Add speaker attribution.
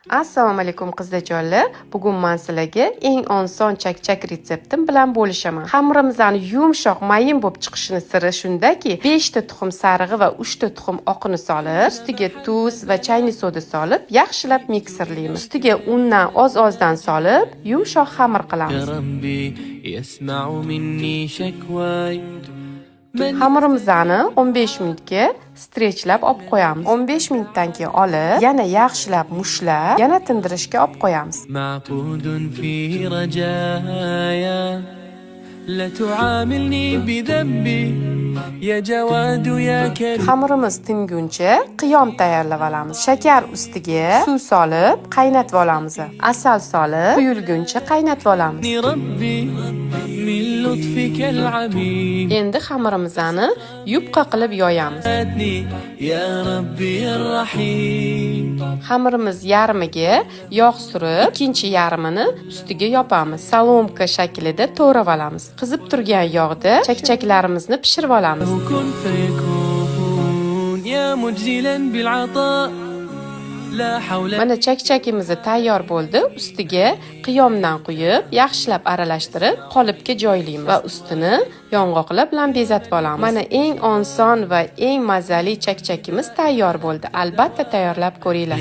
Speaker 1: Assalomu alaykum qizlarjonlar. Bugun men sizlarga eng oson chakchak retseptim bilan bo'lishaman. Xamirimizni yumshoq, mayin bo'lib chiqishini siri shundaki, 5 ta tuxum sarig'i va 3 ta tuxum oqini solib, ustiga tuz va chayni soda solib, yaxshilab mikserlaymiz. Ustiga undan oz-ozdan solib, yumshoq xamir qilamiz. Xamirimizni 15 minutga stretchlab olib qo'yamiz. 15 minutdan keyin olib, yana yaxshilab mushlab, yana tindirishga olib qo'yamiz. Xamirimiz tinguncha qiyom tayyorlab olamiz. Shakar ustiga suv solib qaynatib olamiz. Asal solib quyulguncha qaynatib olamiz. Endi xamirimizni yupqa qilib yoyamiz. Xamirimiz yarmiga yog' surib, ikkinchi yarmini ustiga yopamiz. Salomka shaklida to'g'rab olamiz. Qizib turgan yog'da chakchaklarimizni pishirib olamiz. Mana chakchakimiz tayyor bo'ldi. Ustiga qiyomdan quyib, yaxshilab aralashtirib, qolipga joylaymiz va ustini yong'oqlar bilan bezatib olamiz. Mana eng oson va eng mazali chakchakimiz tayyor bo'ldi. Albatta tayyorlab ko'ringlar.